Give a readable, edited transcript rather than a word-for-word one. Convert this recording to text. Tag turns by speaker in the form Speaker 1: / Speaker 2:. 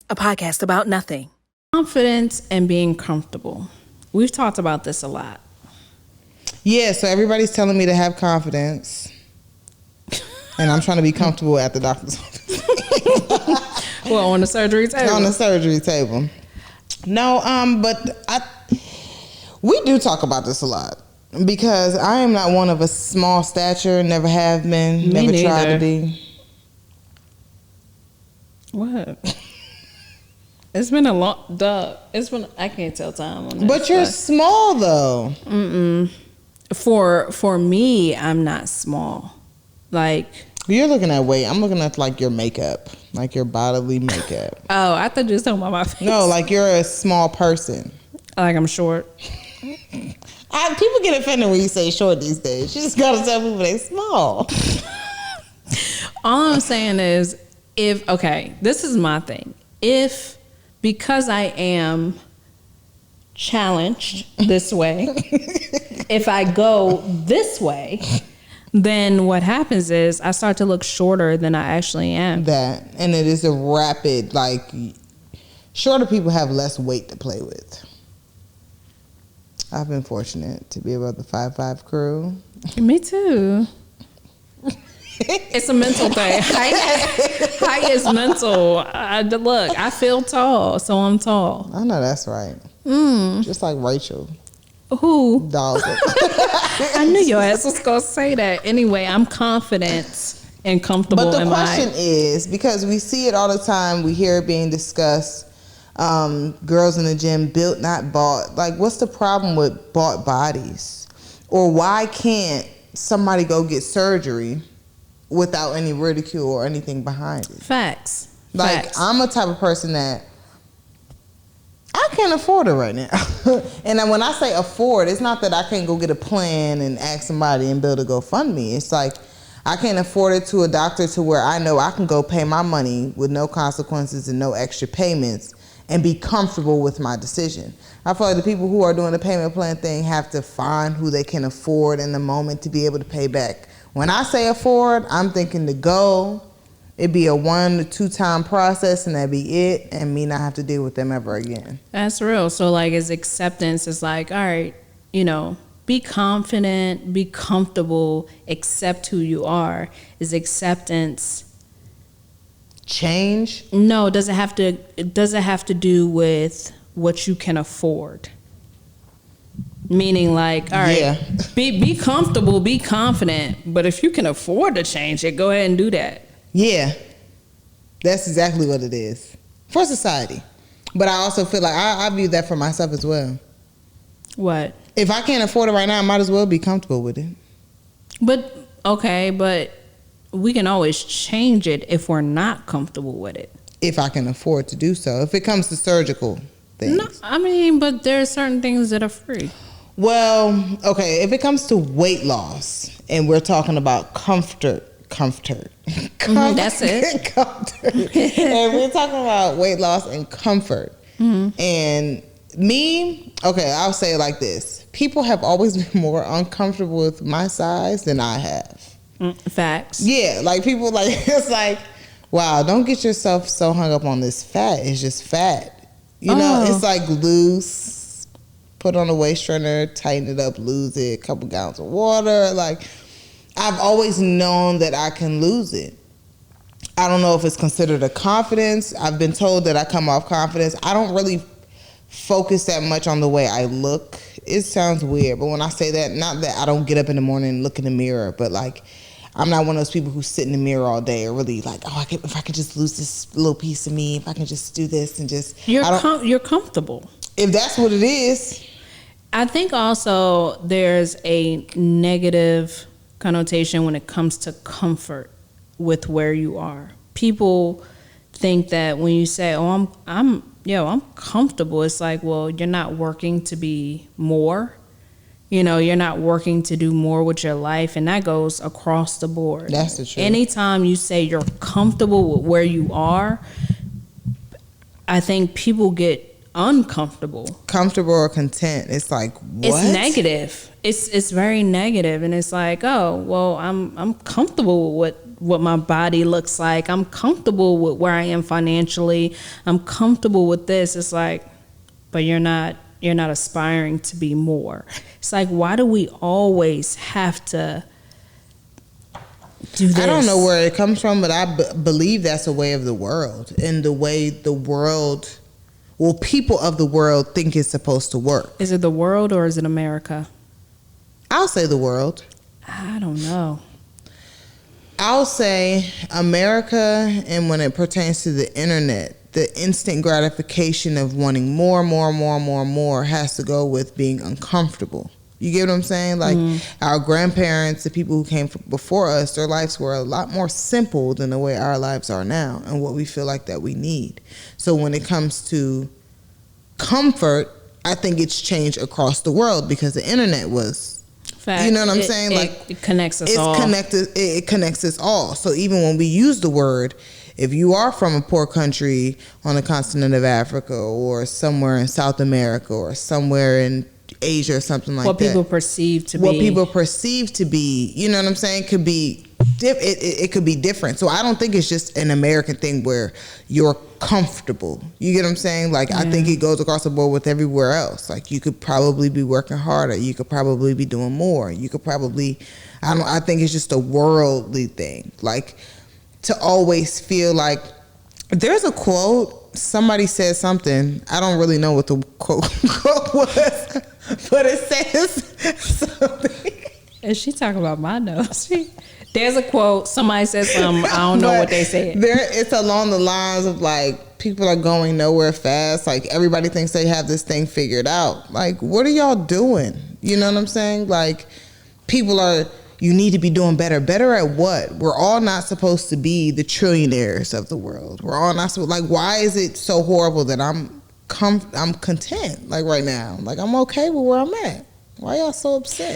Speaker 1: a podcast about nothing.
Speaker 2: Confidence and being comfortable. We've talked about this a lot.
Speaker 3: Yeah, so everybody's telling me to have confidence. And I'm trying to be comfortable at the doctor's office.
Speaker 2: Well, on the surgery table.
Speaker 3: On the surgery table. No, but we do talk about this a lot. Because I am not one of a small stature, never have been, never tried to be. What?
Speaker 2: It's been a long, I can't tell time on this.
Speaker 3: But you're small though.
Speaker 2: For me, I'm not small. Like,
Speaker 3: you're looking at weight. I'm looking at like your makeup, like your bodily makeup.
Speaker 2: Oh, I thought you were talking about my face.
Speaker 3: No, like you're a small person.
Speaker 2: Like I'm short.
Speaker 3: People get offended when you say short these days. You just gotta tell people they small.
Speaker 2: All I'm saying is, this is my thing. Because I am challenged this way, if I go this way, then what happens is I start to look shorter than I actually am.
Speaker 3: And it is a rapid, shorter people have less weight to play with. I've been fortunate to be about the 5'5" crew.
Speaker 2: Me too. It's a mental thing. Height is mental. Look, I feel tall, so I'm tall.
Speaker 3: I know that's right. Just like Rachel.
Speaker 2: Who?
Speaker 3: Dog.
Speaker 2: I knew your ass was going to say that. Anyway, I'm confident and comfortable in my...
Speaker 3: But the question is, because we see it all the time, we hear it being discussed, girls in the gym, built, not bought. Like, what's the problem with bought bodies? Or why can't somebody go get surgery without any ridicule or anything behind it?
Speaker 2: Facts.
Speaker 3: I'm a type of person that I can't afford it right now. And when I say afford, it's not that I can't go get a plan and ask somebody and build a GoFundMe. It's like I can't afford it to a doctor to where I know I can go pay my money with no consequences and no extra payments and be comfortable with my decision. I feel like the people who are doing the payment plan thing have to find who they can afford in the moment to be able to pay back. When I say afford, I'm thinking to go, it'd be a 1 to 2 time process and that'd be it, and me not have to deal with them ever again.
Speaker 2: That's real. So it's acceptance. It's like, all right, be confident, be comfortable, accept who you are. Is acceptance
Speaker 3: change?
Speaker 2: No, it doesn't have to do with what you can afford. Meaning all right, be comfortable, be confident, but if you can afford to change it, go ahead and do that.
Speaker 3: Yeah, that's exactly what it is for society. But I also feel like I view that for myself as well.
Speaker 2: What?
Speaker 3: If I can't afford it right now, I might as well be comfortable with it.
Speaker 2: But we can always change it if we're not comfortable with it.
Speaker 3: If I can afford to do so. If it comes to surgical things.
Speaker 2: No, but there are certain things that are free. Well,
Speaker 3: okay, if it comes to weight loss and we're talking about comfort.
Speaker 2: That's it.
Speaker 3: Comfort. And we're talking about weight loss and comfort. Mm-hmm. And me, I'll say it like this. People have always been more uncomfortable with my size than I have.
Speaker 2: Facts.
Speaker 3: Yeah, people it's like, wow, don't get yourself so hung up on this fat. It's just fat. It's like loose. Put on a waist trainer, tighten it up, lose it, a couple gallons of water. I've always known that I can lose it. I don't know if it's considered a confidence. I've been told that I come off confidence. I don't really focus that much on the way I look. It sounds weird, but when I say that, not that I don't get up in the morning and look in the mirror, but I'm not one of those people who sit in the mirror all day or really if I could just lose this little piece of me, if I can just do this and just...
Speaker 2: You're comfortable.
Speaker 3: If that's what it is.
Speaker 2: I think also there's a negative connotation when it comes to comfort with where you are. People think that when you say, "Oh, I'm comfortable," it's like, well, you're not working to be more. You're not working to do more with your life, and that goes across the board.
Speaker 3: That's the truth.
Speaker 2: Anytime you say you're comfortable with where you are, I think people get uncomfortable.
Speaker 3: Comfortable or content. It's like, what?
Speaker 2: It's negative. It's very negative, and it's like, oh, well, I'm comfortable with what what my body looks like. I'm comfortable with where I am financially. I'm comfortable with this. It's like, but you're not aspiring to be more. It's like, why do we always have to do this?
Speaker 3: I don't know where it comes from, but I believe that's a way of the world, and the way the world, well, people of the world think it's supposed to work.
Speaker 2: Is it the world or is it America?
Speaker 3: I'll say the world.
Speaker 2: I don't know.
Speaker 3: I'll say America, and when it pertains to the internet, the instant gratification of wanting more has to go with being uncomfortable. You get what I'm saying? Like, our grandparents, the people who came before us, their lives were a lot more simple than the way our lives are now, and what we feel like that we need. So when it comes to comfort, I think it's changed across the world because the internet was, you know what I'm saying? Like,
Speaker 2: it connects us all.
Speaker 3: It connects us all. So even when we use the word, if you are from a poor country on the continent of Africa, or somewhere in South America, or somewhere in Asia or something like that.
Speaker 2: What people perceive to be, you know what I'm saying, could be it could be different. So I don't think it's just an American thing where you're comfortable. You get what I'm saying? Like, I think it goes across the board with everywhere else. Like, you could probably be working harder. You could probably be doing more. You could probably, I think it's just a worldly thing. Like, to always feel like, there's a quote, somebody said something, I don't really know what the quote was, but it says something. Is she talking about my nose? There's a quote, somebody said something, I don't know what they said.
Speaker 3: It's along the lines of, like, people are going nowhere fast. Like, everybody thinks they have this thing figured out. Like, what are y'all doing? You know what I'm saying? Like, people are, you need to be doing better. Better at what? We're all not supposed to be the trillionaires of the world. We're all not supposed, like, why is it so horrible that I'm content, like, right now? Like, I'm okay with where I'm at. Why y'all so upset?